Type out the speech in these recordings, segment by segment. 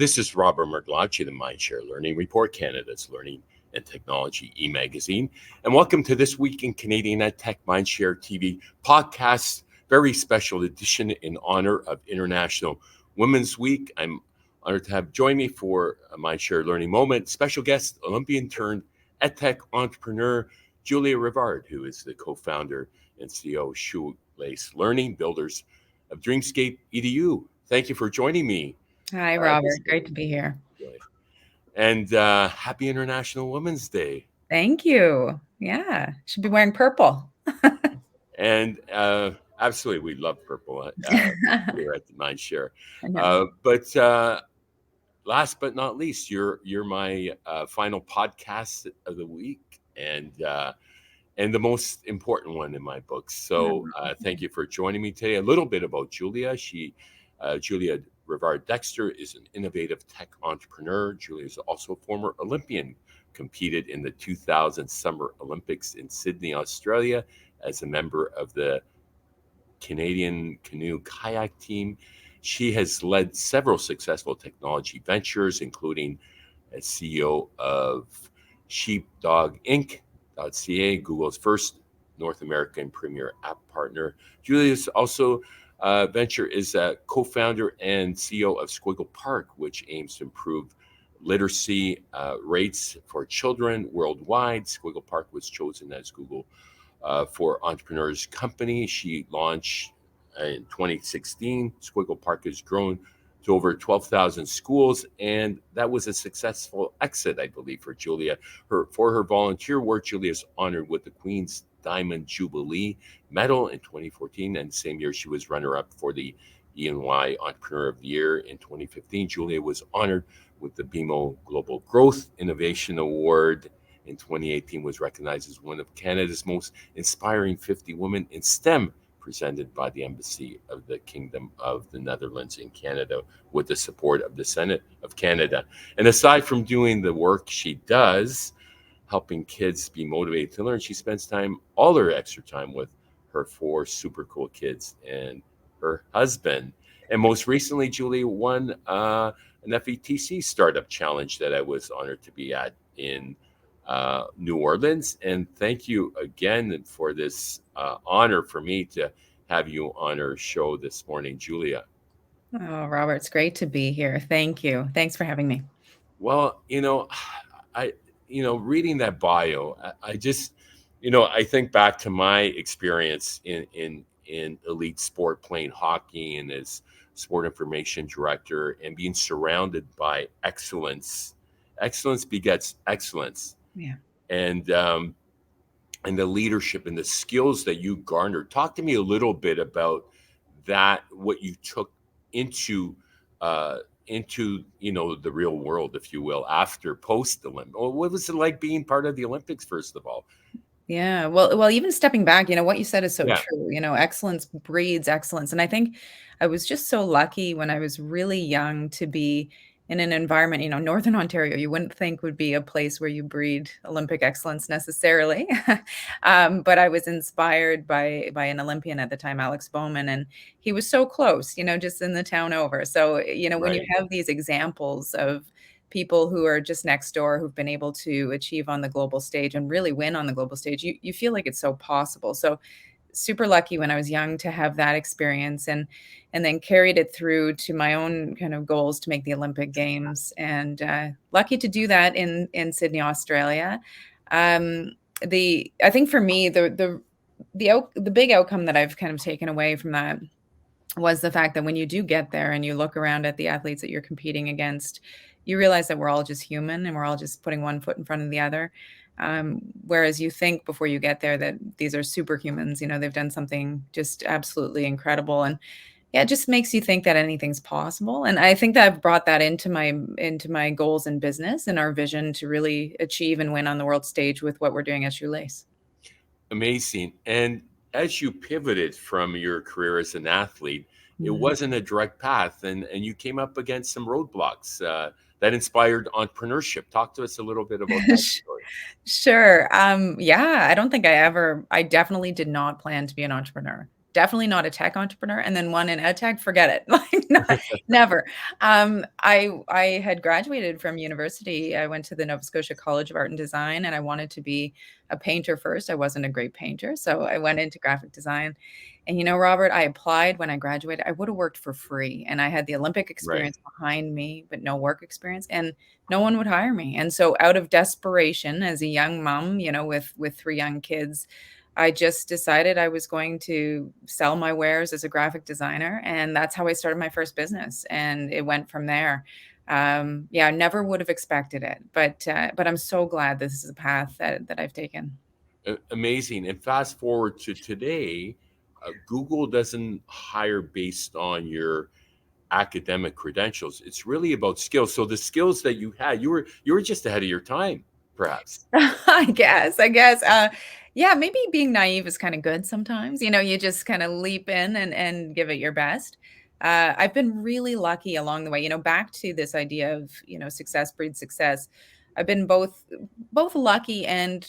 This is Robert Merglacci, the MindShare Learning Report, Canada's Learning and Technology e-magazine. And welcome to this week in Canadian EdTech MindShareTV podcast, very special edition in honor of International Women's Week. I'm honored to have join me for a MindShare Learning Moment, special guest, Olympian turned EdTech entrepreneur, Julia Rivard, who is the co-founder and CEO of Shoelace Learning, builders of Dreamscape EDU. Thank you for joining me. Hi, Robert. Great to be here. And happy International Women's Day. Thank you. Yeah, should be wearing purple. And absolutely, we love purple here at the MindShare. But last but not least, you're my final podcast of the week, and the most important one in my book. So thank you for joining me today. A little bit about Julia. Julia Rivard Dexter is an innovative tech entrepreneur. Julia is also a former Olympian, competed in the 2000 Summer Olympics in Sydney, Australia, as a member of the Canadian canoe kayak team. She has led several successful technology ventures, including as CEO of Sheepdog Inc.ca, Google's first North American premier app partner. Julia's also venture is a co-founder and CEO of Squiggle Park, which aims to improve literacy rates for children worldwide. Squiggle Park was chosen as Google for Entrepreneurs company. She launched in 2016. Squiggle Park has grown to over 12,000 schools, and that was a successful exit, I believe, for Julia. For her volunteer work, Julia is honored with the Queen's Diamond Jubilee Medal in 2014, and the same year she was runner-up for the E&Y Entrepreneur of the Year in 2015. Julia was honored with the BMO Global Growth Innovation Award in 2018, was recognized as one of Canada's most inspiring 50 women in STEM, presented by the Embassy of the Kingdom of the Netherlands in Canada with the support of the Senate of Canada. And aside from doing the work she does, helping kids be motivated to learn, she spends all her extra time with her 4 super cool kids and her husband. And most recently, Julia won an FETC startup challenge that I was honored to be at in New Orleans. And thank you again for this honor for me to have you on our show this morning, Julia. Oh, Robert, it's great to be here. Thank you. Thanks for having me. Well, reading that bio, I just, I think back to my experience in elite sport, playing hockey and as sport information director, and being surrounded by excellence. Excellence begets excellence. Yeah. And the leadership and the skills that you garnered. Talk to me a little bit about that, what you took into the real world, if you will, after post-Olympic. What was it like being part of the Olympics, first of all? Yeah, well, even stepping back, what you said is so true. Excellence breeds excellence. And I think I was just so lucky when I was really young to be in an environment, Northern Ontario, you wouldn't think would be a place where you breed Olympic excellence necessarily. But I was inspired by an Olympian at the time, Alex Bowman, and he was so close, just in the town over. So, when you have these examples of people who are just next door, who've been able to achieve on the global stage and really win on the global stage, you feel like it's so possible. So super lucky when I was young to have that experience, and then carried it through to my own kind of goals to make the Olympic Games, and lucky to do that in Sydney, Australia. I think for me, the big outcome that I've kind of taken away from that was the fact that when you do get there and you look around at the athletes that you're competing against, you realize that we're all just human and we're all just putting one foot in front of the other. Whereas you think before you get there that these are superhumans, they've done something just absolutely incredible. And yeah, it just makes you think that anything's possible. And I think that I've brought that into my goals in business and our vision to really achieve and win on the world stage with what we're doing at Shoelace. Amazing. And as you pivoted from your career as an athlete, it wasn't a direct path, and you came up against some roadblocks that inspired entrepreneurship. Talk to us a little bit about that story. Sure. Yeah, I don't think I definitely did not plan to be an entrepreneur. definitely not a tech entrepreneur, and then one in EdTech, forget it. Like, never. I had graduated from university. I went to the Nova Scotia College of Art and Design, and I wanted to be a painter first. I wasn't a great painter, so I went into graphic design. And Robert, I applied when I graduated. I would have worked for free, and I had the Olympic Right. experience behind me, but no work experience, and no one would hire me. And so, out of desperation, as a young mom, with three young kids, I just decided I was going to sell my wares as a graphic designer, and that's how I started my first business, and it went from there. Yeah, I never would have expected it, but I'm so glad this is a path that I've taken. Amazing. And fast forward to today, Google doesn't hire based on your academic credentials. It's really about skills. So the skills that you had, you were just ahead of your time, perhaps. I guess, yeah, maybe being naive is kinda good sometimes, you just kinda leap in and give it your best. I've been really lucky along the way, back to this idea of, success breeds success. I've been both lucky and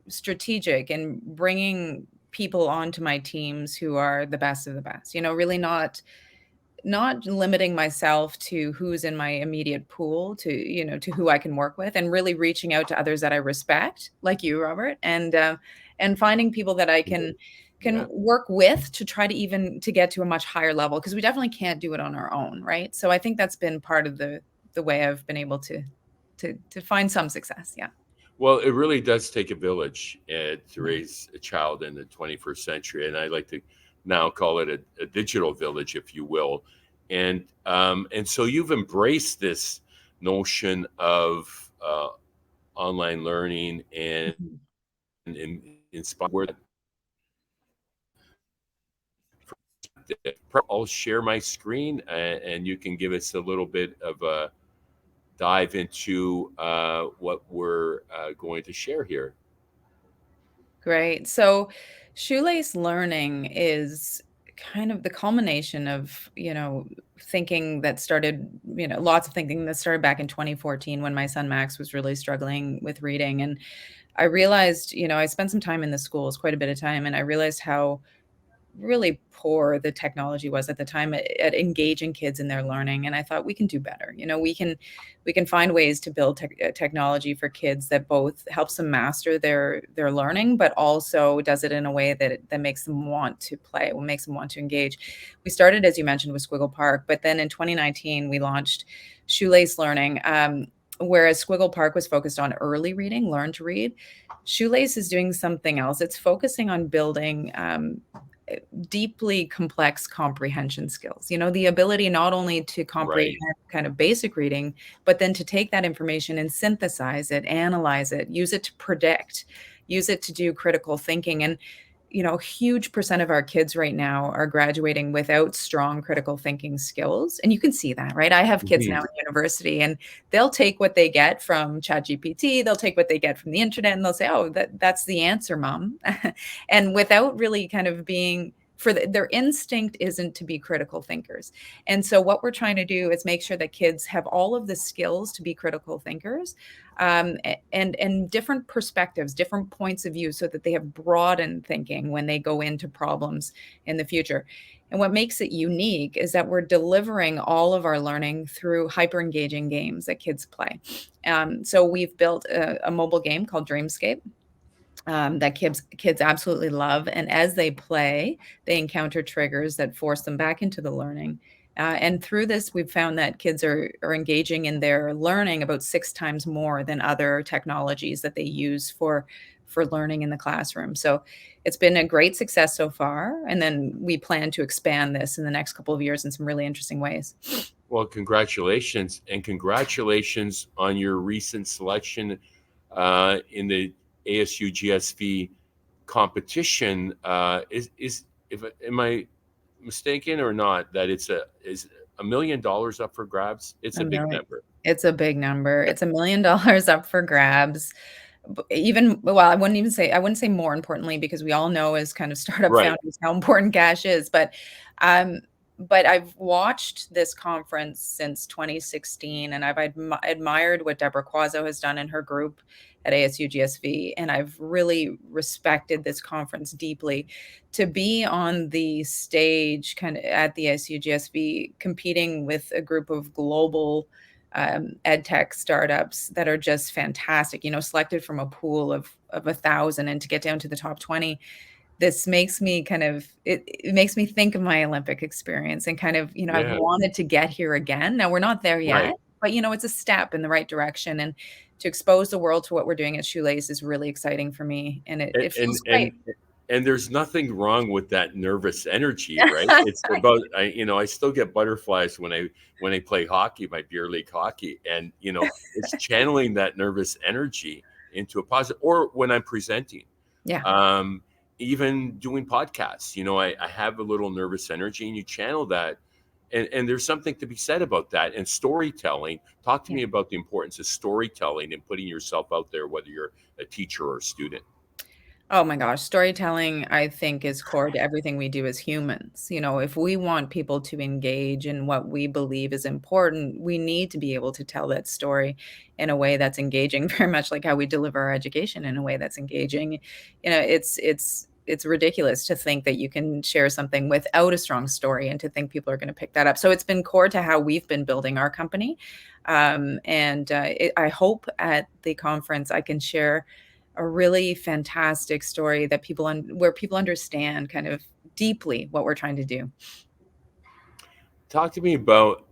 strategic in bringing people onto my teams who are the best of the best, really not limiting myself to who's in my immediate pool to who I can work with, and really reaching out to others that I respect, like you, Robert, and finding people that I can Mhm. can Yeah. work with to try to even to get to a much higher level, because we definitely can't do it on our own, right? So I think that's been part of the way I've been able to find some success. Yeah. Well, it really does take a village to raise a child in the 21st century, and I like to now call it a digital village, if you will. And so you've embraced this notion of online learning Mhm. and inspire. I'll share my screen, and you can give us a little bit of a dive into what we're going to share here. Great. So, shoelace learning is kind of the culmination of, thinking that started, lots of thinking that started back in 2014 when my son Max was really struggling with reading. And I realized, I spent some time in the schools, quite a bit of time, and I realized how really poor the technology was at the time at engaging kids in their learning. And I thought we can do better. We can find ways to build technology for kids that both helps them master their learning, but also does it in a way that makes them want to play, what makes them want to engage. We started, as you mentioned, with Squiggle Park, but then in 2019 we launched Shoelace Learning. Whereas Squiggle Park was focused on early reading, learn to read, Shoelace is doing something else. It's focusing on building deeply complex comprehension skills. The ability not only to comprehend Right. kind of basic reading, but then to take that information and synthesize it, analyze it, use it to predict, use it to do critical thinking. And a huge percent of our kids right now are graduating without strong critical thinking skills. And you can see that, right? I have kids now Mhm. in university, and they'll take what they get from ChatGPT, they'll take what they get from the internet, and they'll say, "Oh, that's the answer, mom." And without really kind of being their instinct isn't to be critical thinkers. And so what we're trying to do is make sure that kids have all of the skills to be critical thinkers, and different perspectives, different points of view, so that they have broadened thinking when they go into problems in the future. And what makes it unique is that we're delivering all of our learning through hyper engaging games that kids play. So we've built a mobile game called Dreamscape, that kids absolutely love. And as they play, they encounter triggers that force them back into the learning. And through this, we've found that kids are engaging in their learning about 6 times more than other technologies that they use for learning in the classroom. So it's been a great success so far. And then we plan to expand this in the next couple of years in some really interesting ways. Well, congratulations, and congratulations on your recent selection in the ASU GSV competition. Is if am I mistaken or not that is $1 million up for grabs? It's A a big million. number. It's a big number. It's $1 million up for grabs. Even well, I wouldn't say more importantly, because we all know as kind of startup Right. founders how important cash is. But But I've watched this conference since 2016, and I've admired what Deborah Quazzo has done in her group at ASU GSV, and I've really respected this conference deeply. To be on the stage kind of at the ASU GSV competing with a group of global EdTech startups that are just fantastic, selected from a pool of 1,000, and to get down to the top 20, this makes me it makes me think of my Olympic experience and kind of, I've Yeah. wanted to get here again. Now we're not there yet, Right. but it's a step in the right direction. And to expose the world to what we're doing at Shoelace is really exciting for me. And And it and feels and great. and there's nothing wrong with that nervous energy, right? It's about I still get butterflies when I play hockey, my beer league hockey, and it's channeling that nervous energy into a positive. Or when I'm presenting, Yeah. um, even doing podcasts, I have a little nervous energy, and you channel that. And there's something to be said about that. And storytelling. Talk to Yeah. me about the importance of storytelling and putting yourself out there, whether you're a teacher or a student. Oh my gosh, storytelling, I think, is core to everything we do as humans. If we want people to engage in what we believe is important, we need to be able to tell that story in a way that's engaging, very much like how we deliver our education in a way that's engaging. It's ridiculous to think that you can share something without a strong story and to think people are going to pick that up. So it's been core to how we've been building our company. I hope at the conference I can share a really fantastic story that where people understand kind of deeply what we're trying to do. Talk to me about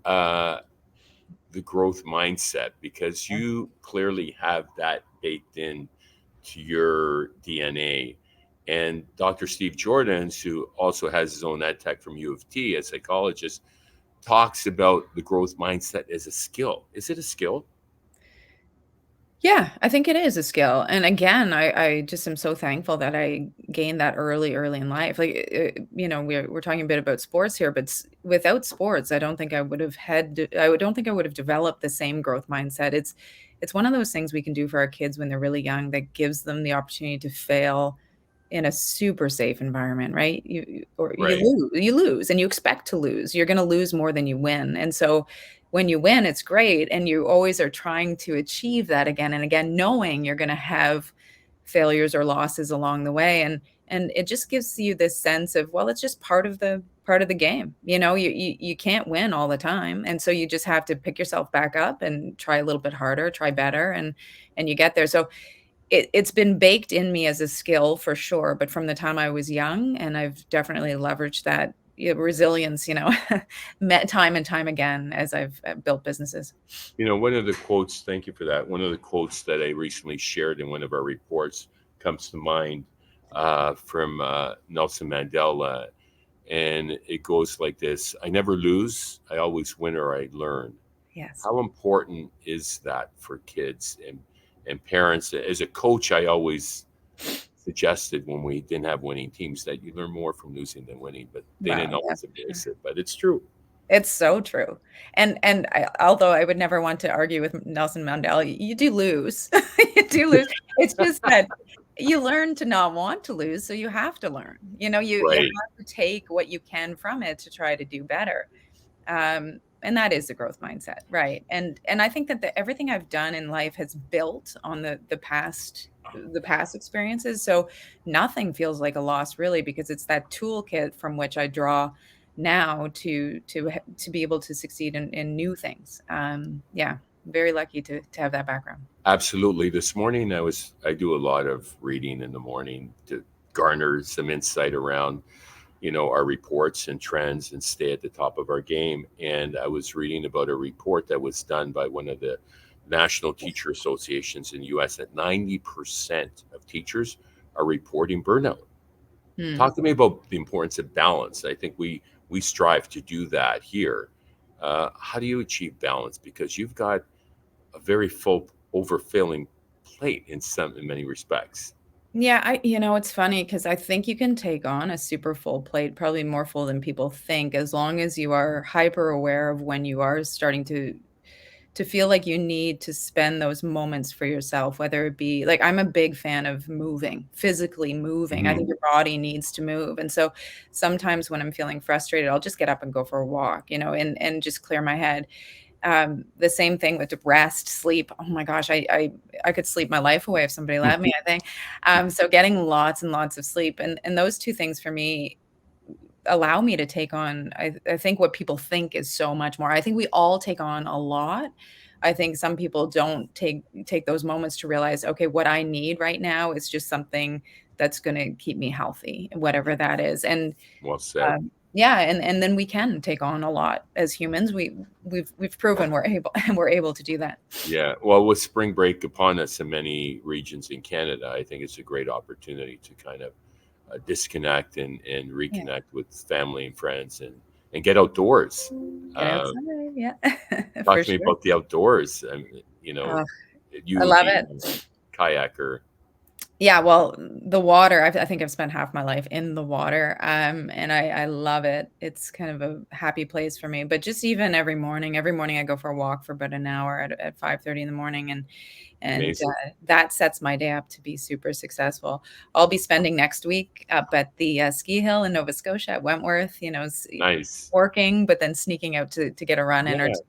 the growth mindset, because you clearly have that baked in to your DNA. And Dr. Steve Jordans, who also has his own ed tech from U of T, a psychologist, talks about the growth mindset as a skill. Is it a skill? Yeah, I think it is a skill. And again, I just am so thankful that I gained that early in life. Like, we're talking a bit about sports here, but without sports, I don't think I would have don't think I would have developed the same growth mindset. It's one of those things we can do for our kids when they're really young that gives them the opportunity to fail in a super safe environment, right? Right. You lose and you expect to lose. You're gonna lose more than you win. And so when you win, it's great, and you always are trying to achieve that again and again, knowing you're gonna have failures or losses along the way, and it just gives you this sense of, well, it's just part of the game. You can't win all the time, and so you just have to pick yourself back up and try a little bit harder, try better, and you get there. So it's been baked in me as a skill for sure, but from the time I was young, and I've definitely leveraged that, resilience, met time and time again as I've built businesses. One of the quotes, thank you for that. One of the quotes that I recently shared in one of our reports comes to mind from Nelson Mandela. And it goes like this: I never lose, I always win or I learn. Yes. How important is that for kids and parents? As a coach, I always suggested when we didn't have winning teams that you learn more from losing than winning, but they Wow, didn't yeah, always for sure. embrace it. But it's true. It's so true. And although I would never want to argue with Nelson Mandela, you do lose. You do lose. It's just that you learn to not want to lose, so you have to learn. You Right. have to take what you can from it to try to do better. And that is the growth mindset, right? And I think that everything I've done in life has built on the past experiences. So nothing feels like a loss really, because it's that toolkit from which I draw now to be able to succeed in new things. Yeah, very lucky to have that background. Absolutely. This morning I do a lot of reading in the morning to garner some insight around, our reports and trends and stay at the top of our game. And I was reading about a report that was done by one of the national teacher associations in the US that 90% of teachers are reporting burnout. Hmm. Talk to me about the importance of balance. I think we strive to do that here. How do you achieve balance? Because you've got a very full, overfilling plate in many respects. Yeah, it's funny because I think you can take on a super full plate, probably more full than people think, as long as you are hyper aware of when you are starting to feel like you need to spend those moments for yourself, whether it be like, I'm a big fan of moving, physically moving. I Hmm. think your body needs to move. And so sometimes when I'm feeling frustrated, I'll just get up and go for a walk, and just clear my head. The same thing with rest, sleep. Oh my gosh, I could sleep my life away if somebody let me, I think. So getting lots and lots of sleep, and those two things for me allow me to take on, I think, what people think is so much more. I think we all take on a lot. I think some people don't take those moments to realize, okay, what I need right now is just something that's going to keep me healthy, whatever that is. And Well said. yeah, and then we can take on a lot as humans. We've proven we're able we're able to do that. Yeah. Well, with spring break upon us in many regions in Canada, I think it's a great opportunity to kind of disconnect and Yeah, reconnect with family and friends and get outdoors. get Uh, outside. Yeah, Talk for to me sure. about the outdoors. I mean, Oh, I you love being it. a kayaker, Yeah, well, the water, I think I've spent half my life in the water, and I love it. It's kind of a happy place for me, but just even every morning I go for a walk for about an hour at 5:30 in the morning, and amazing, that sets my day up to be super successful. I'll be spending next week up at the, ski hill in Nova Scotia at Wentworth, nice. working, but then sneaking out to get a run in or Yeah. two.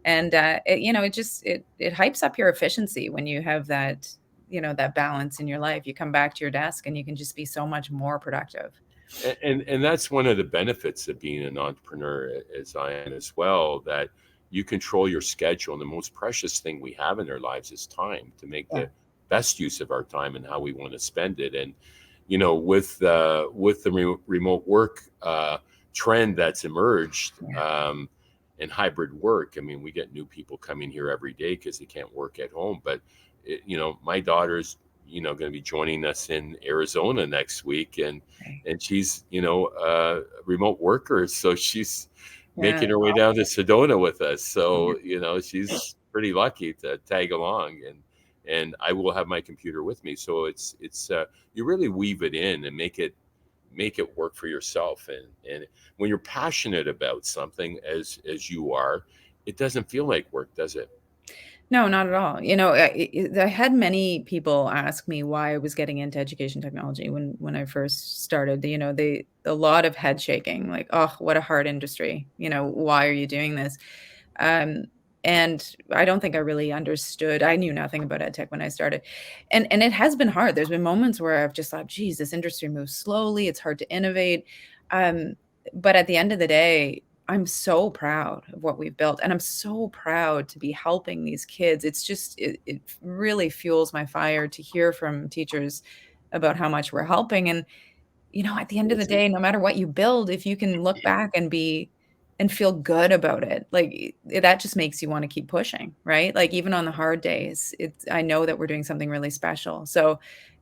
And, it just it hypes up your efficiency when you have that balance in your life. You come back to your desk and you can just be so much more productive. And that's one of the benefits of being an entrepreneur, as I am as well, that you control your schedule. And the most precious thing we have in our lives is time, to make Yeah, the best use of our time and how we want to spend it. And with the remote work trend that's emerged, yeah, and hybrid work, I mean, we get new people coming here every day because they can't work at home. But my daughter's going to be joining us in Arizona next week, okay. and she's a remote worker, so she's Yeah, making her way down to Sedona with us. yeah. So she's pretty lucky to tag along, and I will have my computer with me. So it's you really weave it in and make it work for yourself. And when you're passionate about something, as you are, it doesn't feel like work, does it? No, not at all. I had many people ask me why I was getting into education technology when I first started. A lot of head shaking, like, "Oh, what a hard industry. Why are you doing this?" Um, and I don't think I really understood. I knew nothing about ed tech when I started. And it has been hard. There's been moments where I've just thought, geez, this industry moves slowly. It's hard to innovate. Um, but at the end of the day, I'm so proud of what we've built. And I'm so proud to be helping these kids. It really fuels my fire to hear from teachers about how much we're helping. And at the end of the Amazing. day, no matter what you build, if you can look back and feel good about it, like, that just makes you wanna keep pushing, right? Like, even on the hard days, I know that we're doing something really special. So,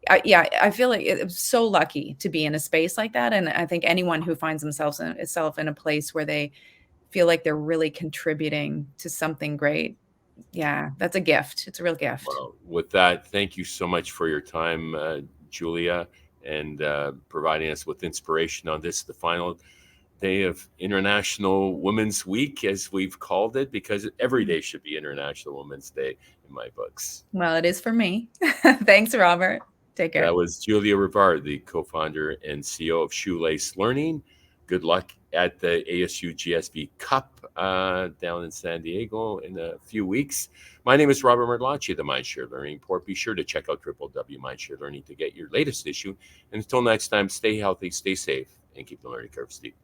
I feel like I'm so lucky to be in a space like that, and I think anyone who finds themselves in itself in a place where they feel like they're really contributing to something great, yeah, that's a gift. It's a real gift. Well, with that, thank you so much for your time, Julia, and providing us with inspiration on this, the final day of International Women's Week, as we've called it, because every day should be International Women's Day in my books. Well, it is for me. Thanks, Robert. Take That care. was Julia Rivard, the co-founder and CEO of Shoelace Learning. Good luck at the ASU GSV Cup down in San Diego in a few weeks. My name is Robert Merlacci, the Mindshare Learning Report. Be sure to check out www.mindshare learning to get your latest issue. And until next time, stay healthy, stay safe, and keep the learning curve steep.